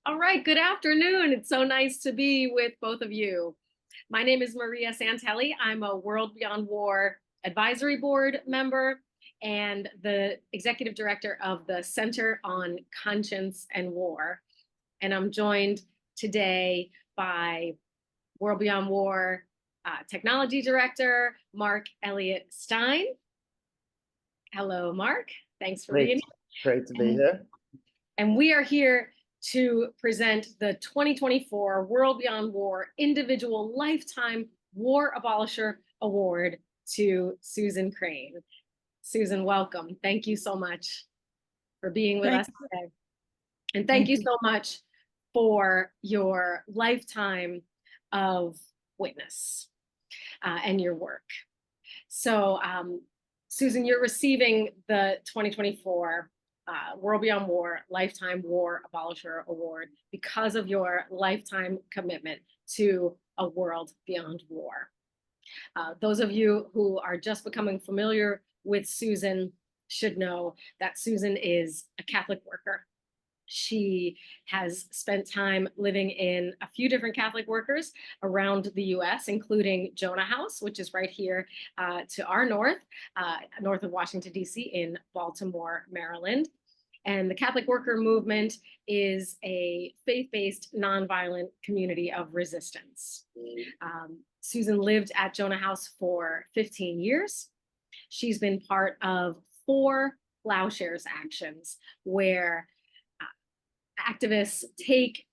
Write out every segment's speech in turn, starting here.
All right, good afternoon. It's so nice to be with both of you. My name is Maria Santelli. I'm a World Beyond War Advisory Board member and the Executive Director of the Center on Conscience and War. And I'm joined today by World Beyond War Technology Director, Marc Eliot Stein. Hello, Marc. Thanks for being here. Great to be here. And we are here to present the 2024 World Beyond War Individual Lifetime War Abolisher Award to Susan Crane. Susan, welcome. Thank you so much for being with us today. And thank you so much for your lifetime of witness and your work. So, Susan, you're receiving the 2024 World Beyond War Lifetime War Abolisher Award because of your lifetime commitment to a world beyond war. Those of you who are just becoming familiar with Susan should know that Susan is a Catholic worker. She has spent time living in a few different Catholic workers around the US, including Jonah House, which is right here to our north of Washington, D.C. in Baltimore, Maryland. And the Catholic worker movement is a faith-based, nonviolent community of resistance. Susan lived at Jonah House for 15 years. She's been part of 4 Plowshares actions where activists take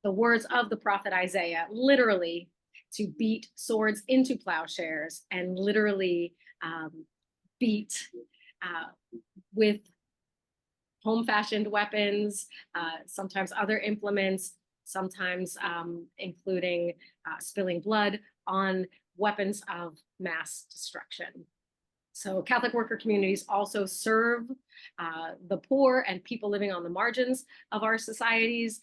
the words of the prophet Isaiah literally to beat swords into plowshares and literally beat with home-fashioned weapons, sometimes other implements, sometimes including spilling blood on weapons of mass destruction. So Catholic worker communities also serve the poor and people living on the margins of our societies.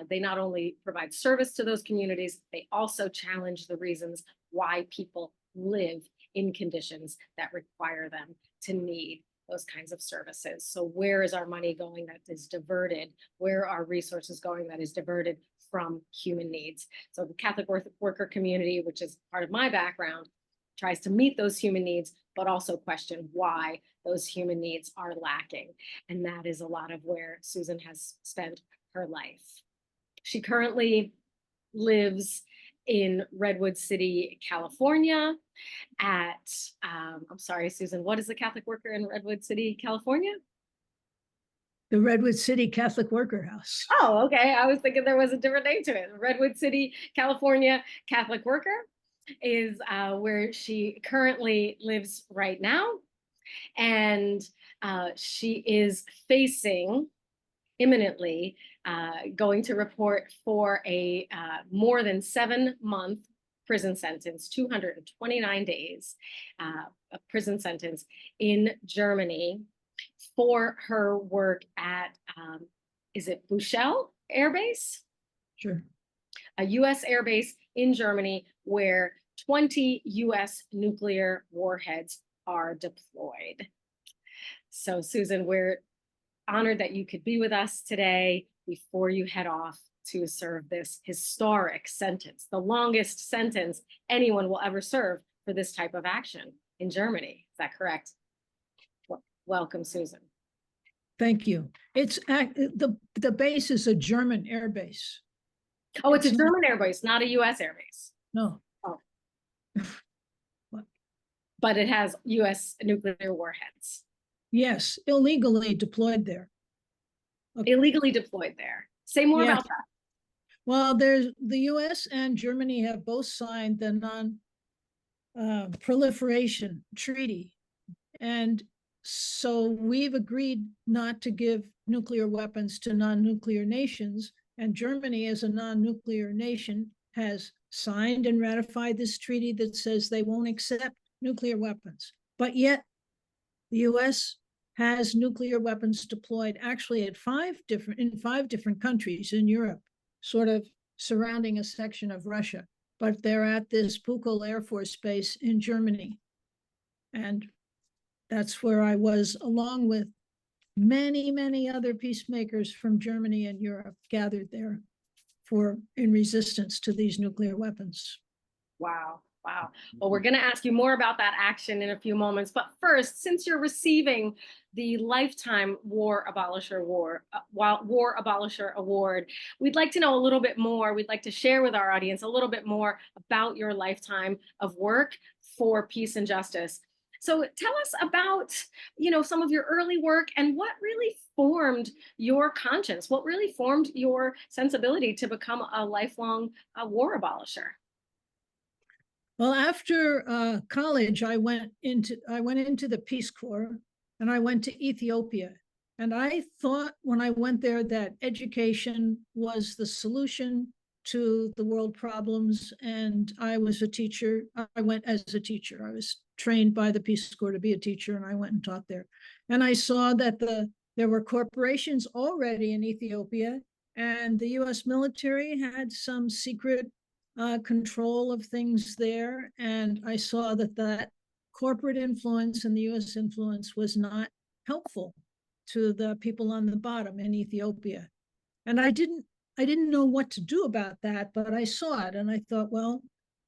They not only provide service to those communities, they also challenge the reasons why people live in conditions that require them to need those kinds of services. So where is our money going that is diverted? Where are resources going that is diverted from human needs? So the Catholic worker community, which is part of my background, tries to meet those human needs, but also question why those human needs are lacking. And that is a lot of where Susan has spent her life. She currently lives in Redwood City, California at, I'm sorry, Susan, what is the Catholic worker in Redwood City, California? The Redwood City Catholic Worker House. Oh, okay. I was thinking there was a different name to it. Redwood City, California Catholic Worker is where she currently lives right now. And she is facing imminently going to report for a more than 7-month prison sentence, 229 days of prison sentence in Germany for her work at, is it Buchel Air Base? Sure. A US air base in Germany where 20 US nuclear warheads are deployed. So Susan, we're honored that you could be with us today before you head off to serve this historic sentence, the longest sentence anyone will ever serve for this type of action in Germany. Is that correct? Welcome, Susan. Thank you. It's the base is a German air base. Oh, it's a German air base, not a US air base. No. Oh. But it has US nuclear warheads. Yes, illegally deployed there. Okay. Illegally deployed there. Say more about that. Well, the US and Germany have both signed the non-proliferation treaty. And so we've agreed not to give nuclear weapons to non-nuclear nations. And Germany, as a non-nuclear nation, has signed and ratified this treaty that says they won't accept nuclear weapons. But yet the US has nuclear weapons deployed actually in 5 different countries in Europe, sort of surrounding a section of Russia. But they're at this Buchel Air Force Base in Germany. And that's where I was, along with many, many other peacemakers from Germany and Europe gathered there in resistance to these nuclear weapons. Wow. Wow. Well, we're going to ask you more about that action in a few moments. But first, since you're receiving the Lifetime War Abolisher Award, we'd like to know a little bit more. We'd like to share with our audience a little bit more about your lifetime of work for peace and justice. So tell us about, some of your early work and what really formed your conscience, what really formed your sensibility to become a lifelong war abolisher. Well, after college, I went into the Peace Corps, and I went to Ethiopia. And I thought when I went there that education was the solution to the world problems. And I was a teacher. I went as a teacher. I was trained by the Peace Corps to be a teacher, and I went and taught there. And I saw that there were corporations already in Ethiopia, and the U.S. military had some secret control of things there. And I saw that corporate influence and the US influence was not helpful to the people on the bottom in Ethiopia. And I didn't know what to do about that, but I saw it and I thought, well,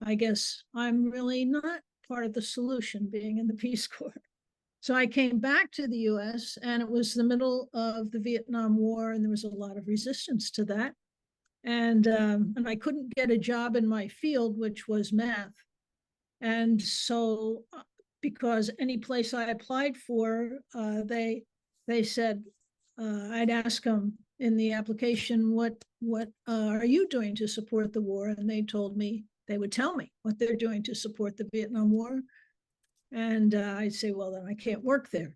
I guess I'm really not part of the solution being in the Peace Corps. So I came back to the US, and it was the middle of the Vietnam War, and there was a lot of resistance to that. And I couldn't get a job in my field, which was math. And so, because any place I applied for, they said, I'd ask them in the application, what are you doing to support the war? And they told me, they would tell me what they're doing to support the Vietnam War. And I'd say, well, then I can't work there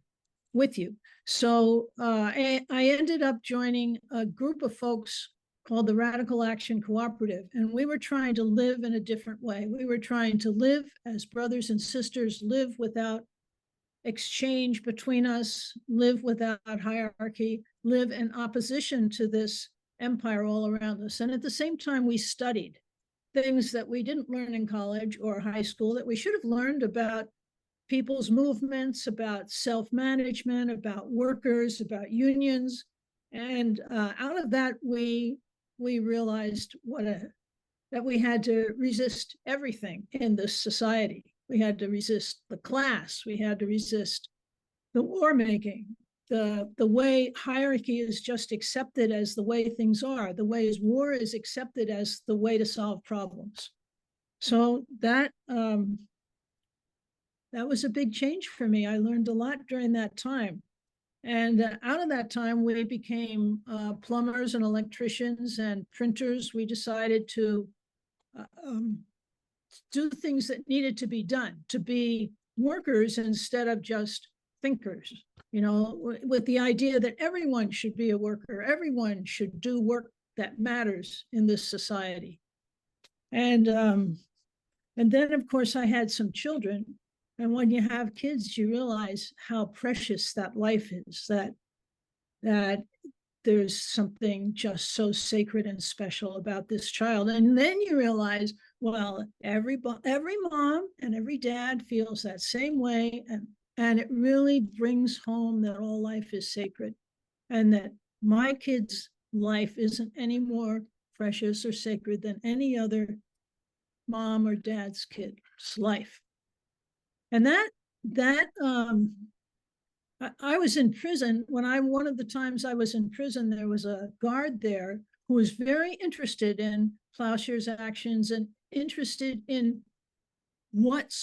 with you. So I ended up joining a group of folks called the Radical Action Cooperative. And we were trying to live in a different way. We were trying to live as brothers and sisters, live without exchange between us, live without hierarchy, live in opposition to this empire all around us. And at the same time, we studied things that we didn't learn in college or high school that we should have learned about people's movements, about self-management, about workers, about unions. And out of that, we realized that we had to resist everything in this society. We had to resist the class. We had to resist the war making, the way hierarchy is just accepted as the way things are, the way war is accepted as the way to solve problems. So that was a big change for me. I learned a lot during that time. And out of that time, we became plumbers and electricians and printers. We decided to do things that needed to be done, to be workers instead of just thinkers, with the idea that everyone should be a worker. Everyone should do work that matters in this society. And then, of course, I had some children. And when you have kids, you realize how precious that life is, that there's something just so sacred and special about this child. And then you realize, well, every mom and every dad feels that same way. And it really brings home that all life is sacred, and that my kid's life isn't any more precious or sacred than any other mom or dad's kid's life. And I was in prison. One of the times I was in prison, there was a guard there who was very interested in Plowshare's actions and interested in what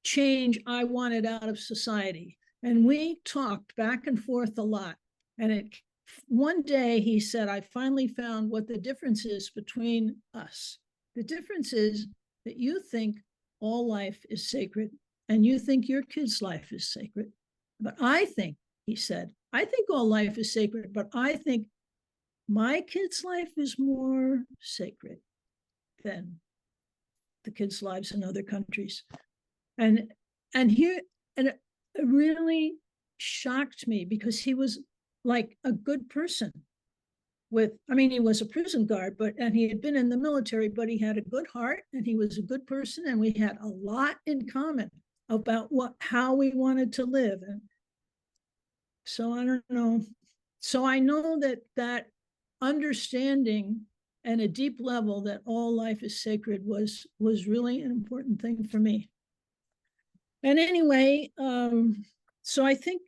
change I wanted out of society. And we talked back and forth a lot. And one day he said, I finally found what the difference is between us. The difference is that you think all life is sacred, and you think your kid's life is sacred. But I think, he said, I think all life is sacred, but I think my kid's life is more sacred than the kids' lives in other countries. And it really shocked me, because he was like a good person. He was a prison guard, and he had been in the military, but he had a good heart and he was a good person, and we had a lot in common about how we wanted to live. And so I don't know. So I know that understanding and a deep level that all life is sacred was really an important thing for me. And anyway, so I think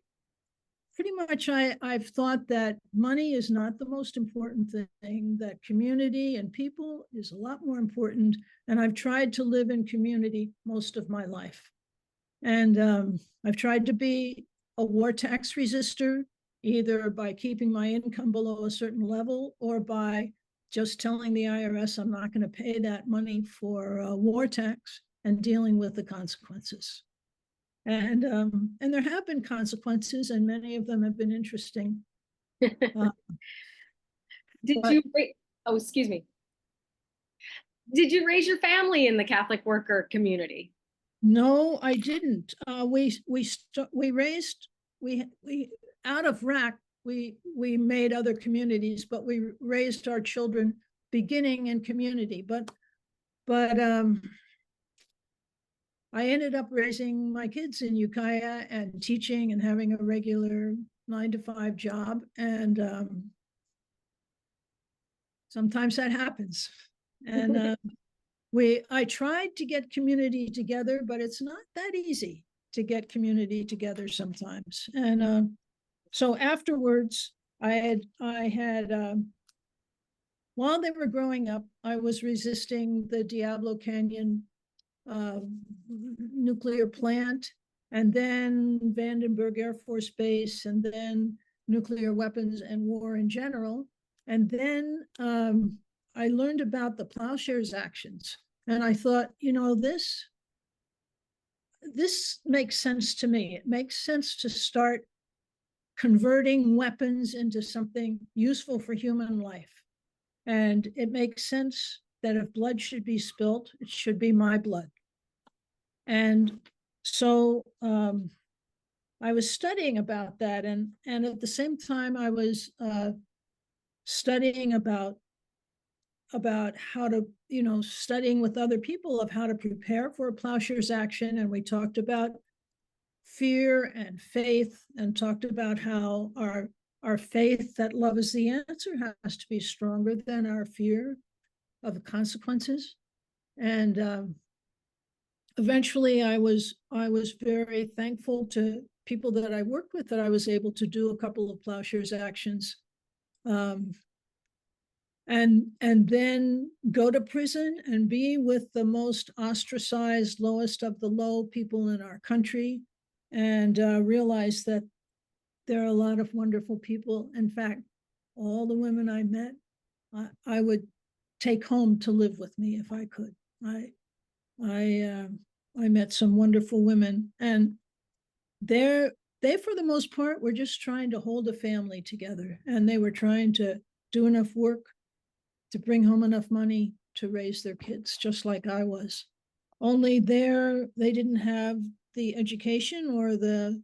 pretty much I've thought that money is not the most important thing, that community and people is a lot more important. And I've tried to live in community most of my life. And I've tried to be a war tax resistor, either by keeping my income below a certain level or by just telling the IRS I'm not going to pay that money for war tax and dealing with the consequences. And there have been consequences, and many of them have been interesting. Did you? Oh, excuse me. Did you raise your family in the Catholic worker community? No, I didn't. We raised we out of RAC. We made other communities, but we raised our children beginning in community. But I ended up raising my kids in Ukiah and teaching and having a regular 9-to-5 job. And sometimes that happens. And I tried to get community together, but it's not that easy to get community together sometimes. And so afterwards, I had while they were growing up, I was resisting the Diablo Canyon nuclear plant, and then Vandenberg Air Force Base, and then nuclear weapons and war in general. And then I learned about the Plowshares actions, and I thought, this makes sense to me. It makes sense to start converting weapons into something useful for human life. And it makes sense that if blood should be spilt, it should be my blood. And so I was studying about that, and at the same time I was studying about how to, studying with other people of how to prepare for a Plowshares action. And we talked about fear and faith, and talked about how our faith that love is the answer has to be stronger than our fear of the consequences. And eventually I was very thankful to people that I worked with that I was able to do a couple of Plowshares actions, and then go to prison and be with the most ostracized, lowest of the low people in our country, and realize that there are a lot of wonderful people. In fact, all the women I met, I would take home to live with me if I could. I met some wonderful women, and they for the most part were just trying to hold a family together, and they were trying to do enough work to bring home enough money to raise their kids, just like I was. Only they didn't have the education or the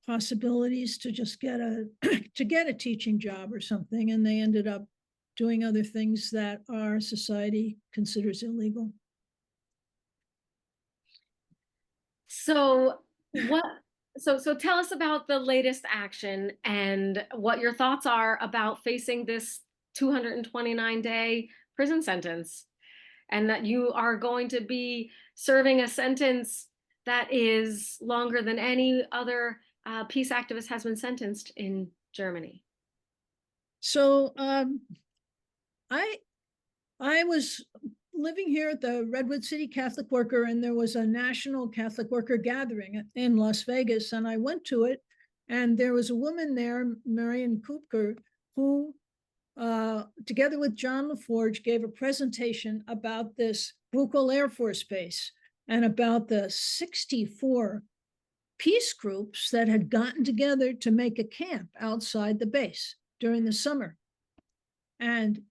possibilities to just get a teaching job or something, and they ended up doing other things that our society considers illegal. So tell us about the latest action and what your thoughts are about facing this 229-day prison sentence, and that you are going to be serving a sentence that is longer than any other peace activist has been sentenced in Germany. So I was living here at the Redwood City Catholic Worker, and there was a national Catholic worker gathering in Las Vegas, and I went to it, and there was a woman there, Marion Kupker, who together with John LaForge, gave a presentation about this Buchel Air Force Base and about the 64 peace groups that had gotten together to make a camp outside the base during the summer. And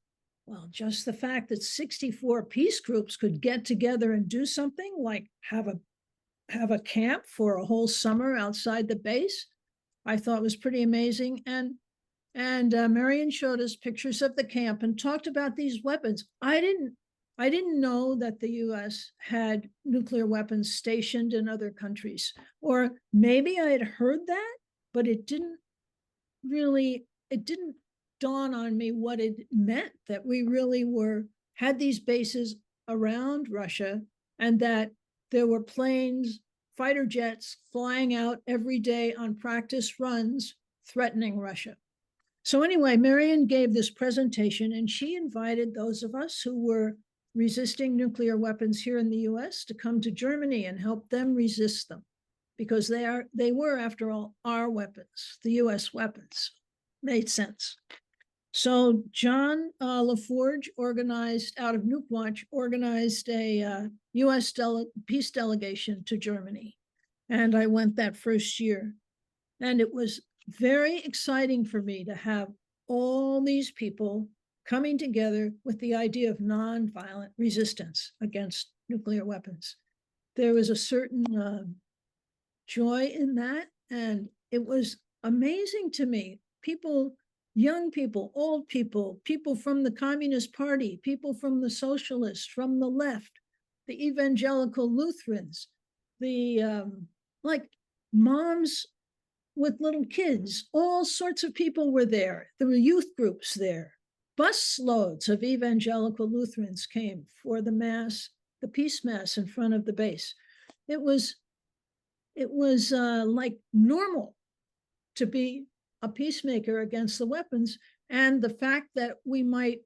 well, just the fact that 64 peace groups could get together and do something like have a camp for a whole summer outside the base, I thought was pretty amazing. And Marion showed us pictures of the camp and talked about these weapons. I didn't know that the U.S. had nuclear weapons stationed in other countries, or maybe I had heard that, but it didn't dawn on me what it meant, that we really had these bases around Russia, and that there were planes, fighter jets flying out every day on practice runs threatening Russia. So anyway, Marion gave this presentation, and she invited those of us who were resisting nuclear weapons here in the US to come to Germany and help them resist them, because they were, after all, our weapons, the US weapons. Made sense. So John LaForge organized, out of Nukewatch, organized a US peace delegation to Germany. And I went that first year. And it was very exciting for me to have all these people coming together with the idea of nonviolent resistance against nuclear weapons. There was a certain joy in that, and it was amazing to me. People, young people, old people, people from the Communist Party, people from the socialists, from the left, the evangelical Lutherans, the like moms with little kids, all sorts of people were there. There were youth groups there. Bus loads of evangelical Lutherans came for the mass, the peace mass in front of the base. It was like normal to be a peacemaker against the weapons. And the fact that we might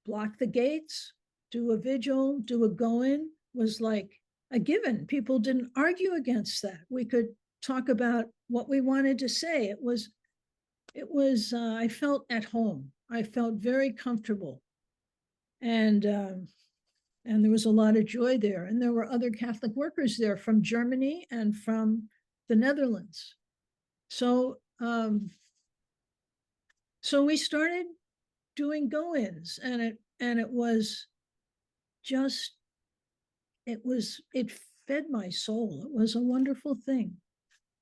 block the gates, do a vigil, do a go-in, was like a given. People didn't argue against that. We could talk about what we wanted to say. It was, I felt at home. I felt very comfortable. And there was a lot of joy there. And there were other Catholic workers there from Germany and from the Netherlands. So, so we started doing go-ins, and it was just, it fed my soul. It was a wonderful thing.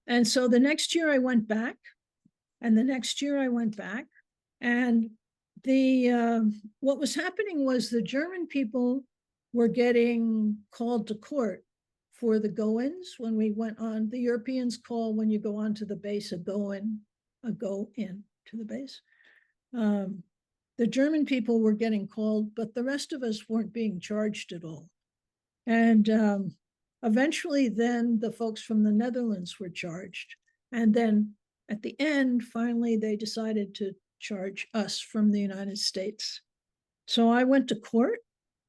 And so the next year I went back, and the next year I went back, and what was happening was the German people were getting called to court for the go-ins when we went on. The Europeans call, when you go onto the base, a go-in to the base. The German people were getting called, but the rest of us weren't being charged at all. And eventually then the folks from the Netherlands were charged. And then at the end, finally, they decided to charge us from the United States. So I went to court,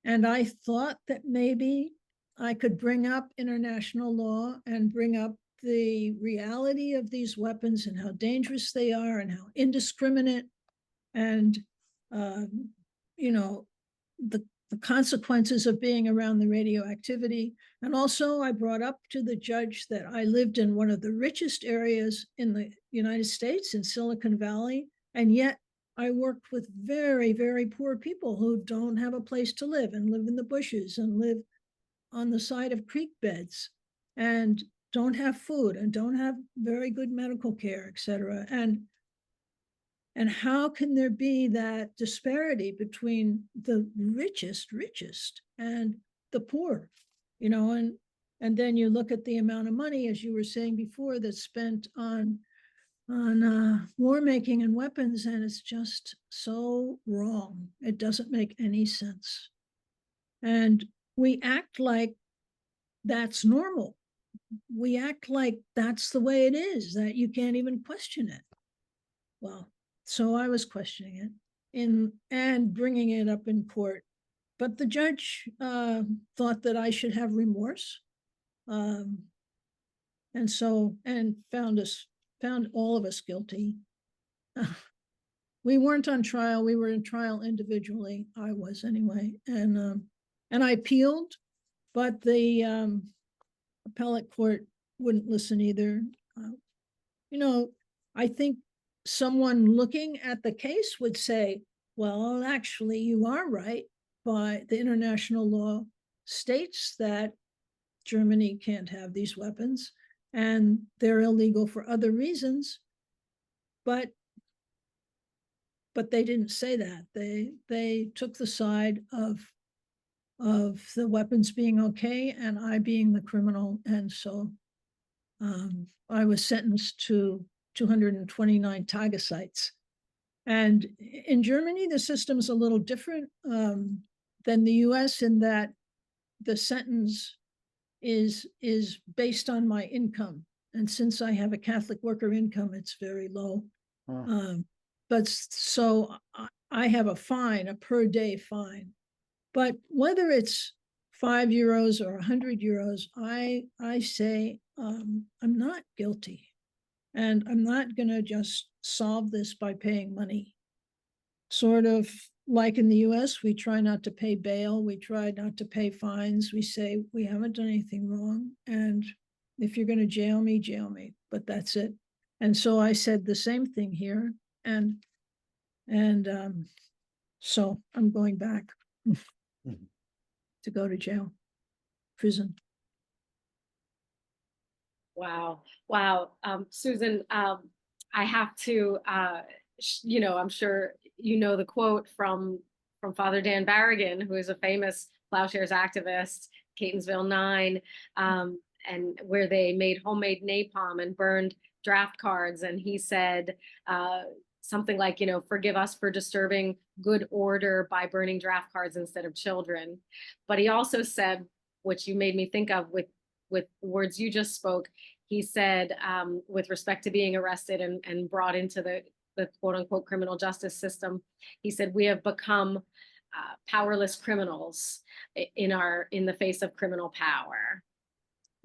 and I thought that maybe I could bring up international law and bring up the reality of these weapons and how dangerous they are and how indiscriminate, and the consequences of being around the radioactivity. And also I brought up to the judge that I lived in one of the richest areas in the United States, in Silicon Valley, and yet I worked with very, very poor people who don't have a place to live and live in the bushes and live on the side of creek beds and don't have food and don't have very good medical care, et cetera. And how can there be that disparity between the richest and the poor, and then you look at the amount of money, as you were saying before, that's spent on war making and weapons, and it's just so wrong. It doesn't make any sense. And we act like that's normal. We act like that's the way it is, that you can't even question it. Well, so I was questioning it and bringing it up in court. But the judge thought that I should have remorse. And found all of us guilty. We weren't on trial. We were in trial individually. I was anyway. And I appealed, but the appellate court wouldn't listen either. I think someone looking at the case would say, well, actually, you are right, but the international law states that Germany can't have these weapons and they're illegal for other reasons. But they didn't say that. They took the side of the weapons being okay and I being the criminal. And so I was sentenced to 229 Tagesites. And in Germany, the system's a little different than the US in that the sentence is based on my income. And since I have a Catholic worker income, it's very low. But so I have a fine, a per day fine. But whether it's €5 or €100, I say I'm not guilty. And I'm not going to just solve this by paying money. Sort of like in the US, we try not to pay bail. We try not to pay fines. We say we haven't done anything wrong. And if you're going to jail me, jail me. But that's it. And so I said the same thing here. And so I'm going back to go to jail, prison. Wow. Wow. Susan, I have to, I'm sure you know the quote from Father Dan Barrigan, who is a famous Plowshares activist, Catonsville 9, and where they made homemade napalm and burned draft cards. And he said something like, forgive us for disturbing good order by burning draft cards instead of children. But he also said, which you made me think of with the words you just spoke, he said, with respect to being arrested and brought into the quote unquote criminal justice system, he said, we have become powerless criminals in the face of criminal power.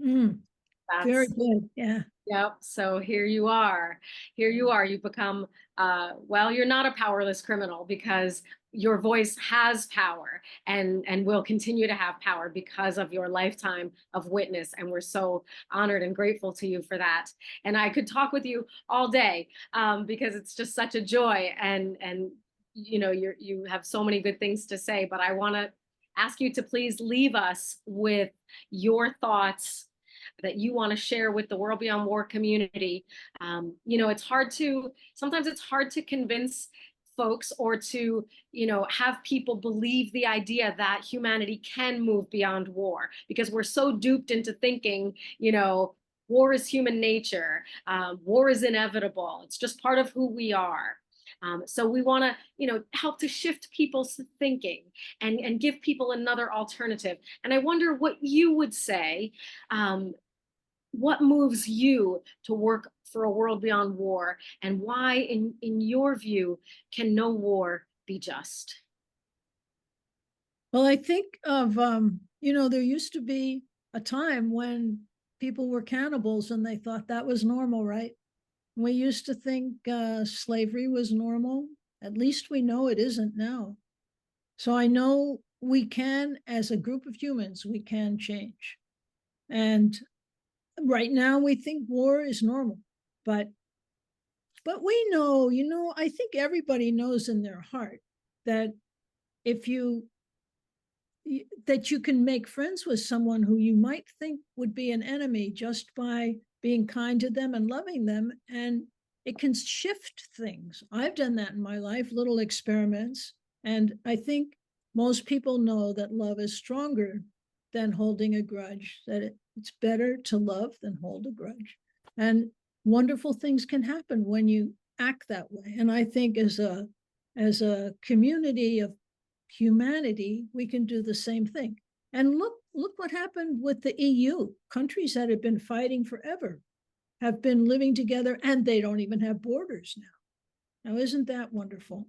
Very good. Yeah. Yep. So here you are. You've become, well, you're not a powerless criminal because your voice has power and will continue to have power because of your lifetime of witness. And we're so honored and grateful to you for that. And I could talk with you all day because it's just such a joy. And you have so many good things to say, but I want to ask you to please leave us with your thoughts that you want to share with the World Beyond War community. Sometimes it's hard to convince folks or to, have people believe the idea that humanity can move beyond war, because we're so duped into thinking, war is human nature, war is inevitable, it's just part of who we are. So we want to, help to shift people's thinking and give people another alternative. And I wonder what you would say. What moves you to work for a world beyond war, and why, in your view, can no war be just? Well, I think of, there used to be a time when people were cannibals and they thought that was normal, right? We used to think slavery was normal. At least we know it isn't now. So I know we can, as a group of humans, we can change. And right now we think war is normal, but we know, I think everybody knows in their heart that if you can make friends with someone who you might think would be an enemy just by being kind to them and loving them, and it can shift things. I've done that in my life, little experiments, and I think most people know that love is stronger than holding a grudge, that it's better to love than hold a grudge. And wonderful things can happen when you act that way. And I think as a community of humanity, we can do the same thing. And look what happened with the EU. Countries that have been fighting forever have been living together, and they don't even have borders now. Now, isn't that wonderful?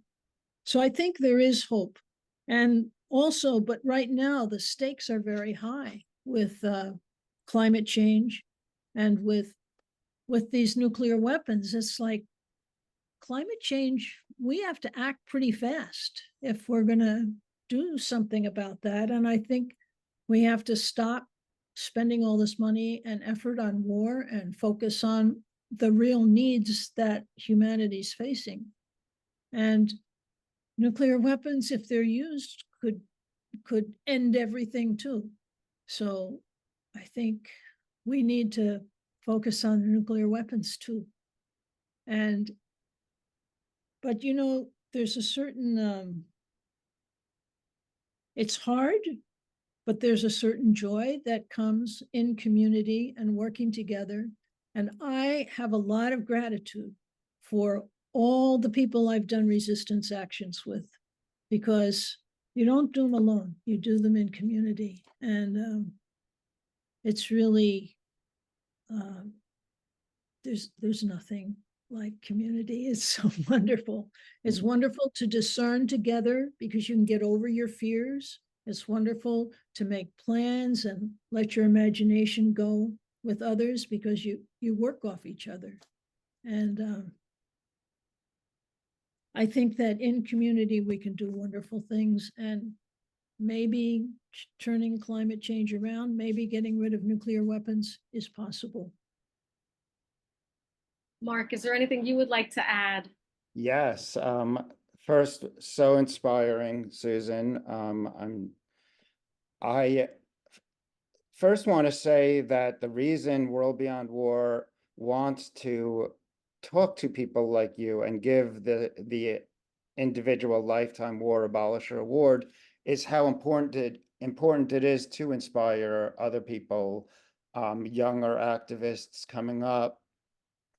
So I think there is hope. And also, but right now the stakes are very high with climate change and with these nuclear weapons. It's like climate change, we have to act pretty fast if we're going to do something about that. And I think we have to stop spending all this money and effort on war and focus on the real needs that humanity's facing. And nuclear weapons, if they're used, could end everything too. So I think we need to focus on nuclear weapons too. But there's a certain, it's hard, but there's a certain joy that comes in community and working together. And I have a lot of gratitude for all the people I've done resistance actions with, because you don't do them alone, you do them in community. And it's really, there's nothing like community. It's so wonderful. It's wonderful to discern together because you can get over your fears. It's wonderful to make plans and let your imagination go with others because you work off each other. And I think that in community we can do wonderful things, and maybe turning climate change around, maybe getting rid of nuclear weapons is possible. Marc, is there anything you would like to add? Yes. First, so inspiring, Susan. I first want to say that the reason World Beyond War wants to talk to people like you and give the individual Lifetime War Abolisher Award is how important it is to inspire other people, younger activists coming up.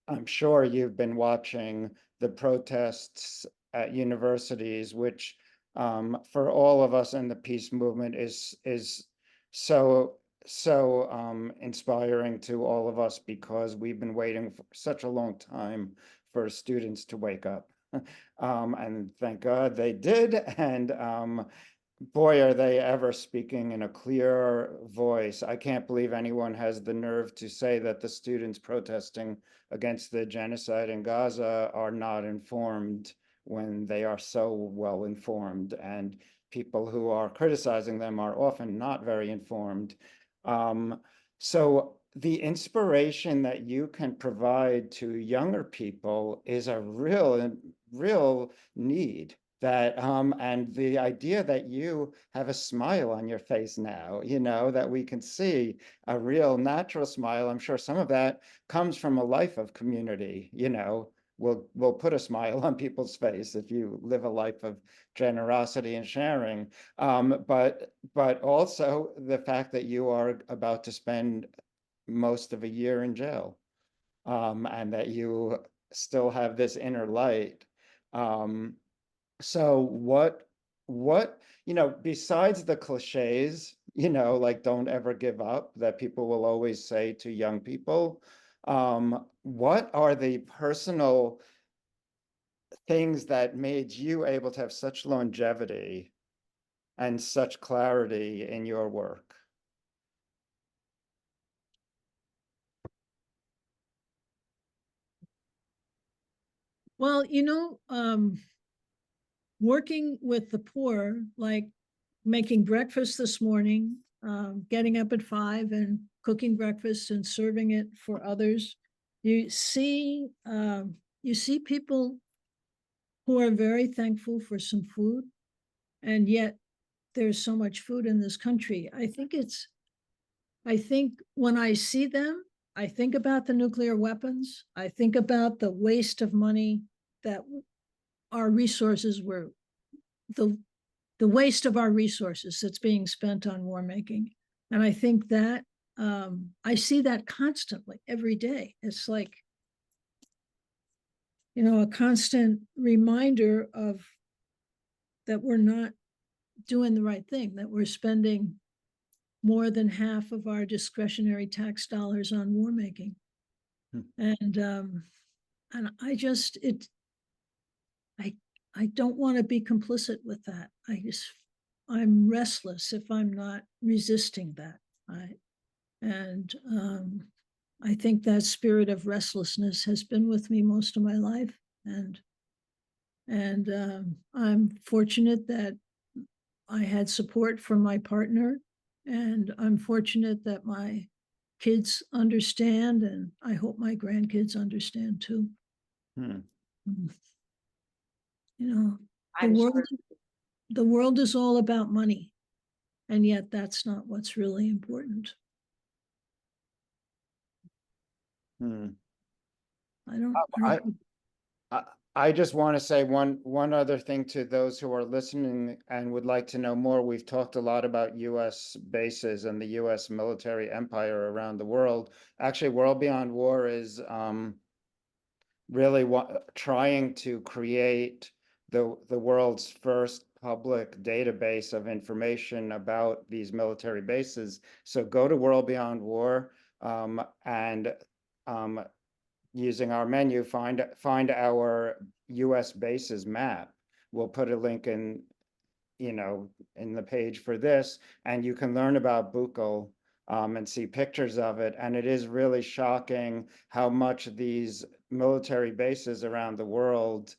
I'm sure you've been watching the protests at universities, which for all of us in the peace movement is so inspiring to all of us, because we've been waiting for such a long time for students to wake up. And thank God they did. And boy, are they ever speaking in a clear voice. I can't believe anyone has the nerve to say that the students protesting against the genocide in Gaza are not informed when they are so well informed, and people who are criticizing them are often not very informed. So the inspiration that you can provide to younger people is a real need. That and the idea that you have a smile on your face now, that we can see a real natural smile. I'm sure some of that comes from a life of community. Will put a smile on people's face if you live a life of generosity and sharing. But also the fact that you are about to spend most of a year in jail, and that you still have this inner light. So what, besides the cliches, like don't ever give up, that people will always say to young people, what are the personal things that made you able to have such longevity and such clarity in your work? Well, working with the poor, like making breakfast this morning, getting up at 5 and cooking breakfast and serving it for others, you see people who are very thankful for some food, and yet there's so much food in this country. I think when I see them, I think about the nuclear weapons. I think about the waste of money that our resources were, the waste of our resources that's being spent on war making. And I think that I see that constantly every day. It's like, a constant reminder of that we're not doing the right thing, that we're spending more than half of our discretionary tax dollars on war making. And I don't want to be complicit with that. I'm restless if I'm not resisting that. I think that spirit of restlessness has been with me most of my life, and I'm fortunate that I had support from my partner, and I'm fortunate that my kids understand, and I hope my grandkids understand too. Hmm. The I'm world, sure. the world is all about money, and yet that's not what's really important. Hmm. I don't. I just want to say one other thing to those who are listening and would like to know more. We've talked a lot about U.S. bases and the U.S. military empire around the world. Actually, World Beyond War is really trying to create the world's first public database of information about these military bases. So go to World Beyond War, and using our menu, find our U.S. bases map. We'll put a link in, in the page for this, and you can learn about Buccal and see pictures of it. And it is really shocking how much these military bases around the world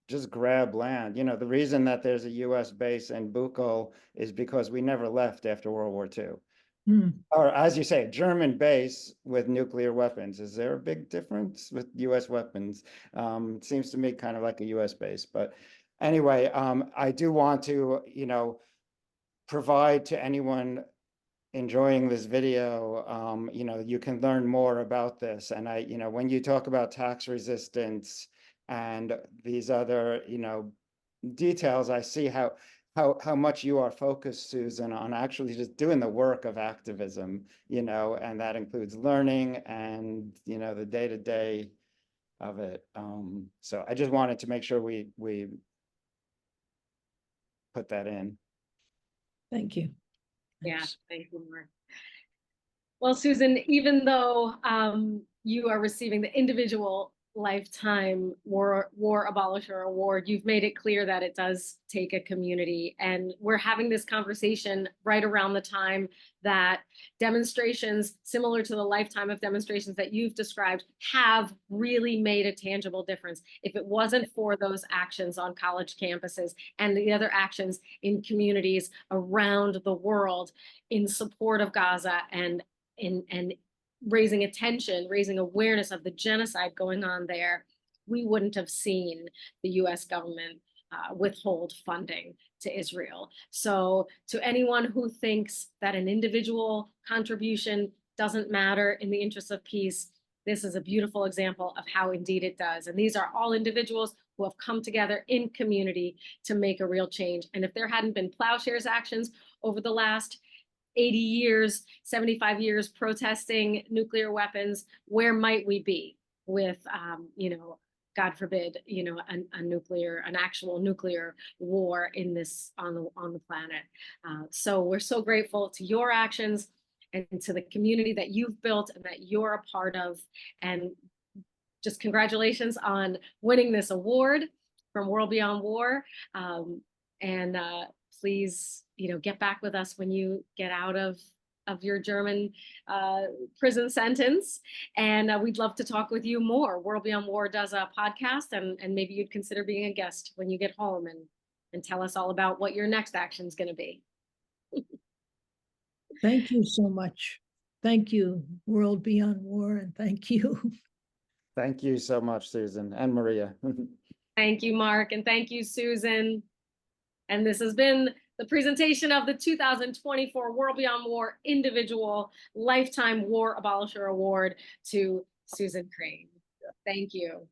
just grab land. The reason that there's a U.S. base in Buccal is because we never left after World War II. Or, as you say, a German base with nuclear weapons. Is there a big difference with U.S. weapons? It seems to me kind of like a U.S. base. But anyway, I do want to, provide to anyone enjoying this video, you can learn more about this. And when you talk about tax resistance and these other, details, I see how much you are focused, Susan, on actually just doing the work of activism, and that includes learning and, the day-to-day of it. So I just wanted to make sure we put that in. Thank you. Yeah, thank you, Marc. Well, Susan, even though you are receiving the individual Lifetime War Abolisher Award, you've made it clear that it does take a community. And we're having this conversation right around the time that demonstrations similar to the lifetime of demonstrations that you've described have really made a tangible difference. If it wasn't for those actions on college campuses and the other actions in communities around the world in support of Gaza and raising attention, raising awareness of the genocide going on there, we wouldn't have seen the US government withhold funding to Israel. So to anyone who thinks that an individual contribution doesn't matter in the interest of peace, this is a beautiful example of how indeed it does. And these are all individuals who have come together in community to make a real change. And if there hadn't been Plowshares actions over the last 80 years, 75 years protesting nuclear weapons, where might we be with, God forbid, an actual nuclear war in this on the planet. So we're so grateful to your actions and to the community that you've built and that you're a part of. And just congratulations on winning this award from World Beyond War. Please, get back with us when you get out of your German prison sentence. And we'd love to talk with you more. World Beyond War does a podcast, and maybe you'd consider being a guest when you get home and tell us all about what your next action is going to be. Thank you so much. Thank you, World Beyond War, and thank you. Thank you so much, Susan and Maria. Thank you, Marc, and thank you, Susan. And this has been the presentation of the 2024 World Beyond War Individual Lifetime War Abolisher Award to Susan Crane. Thank you.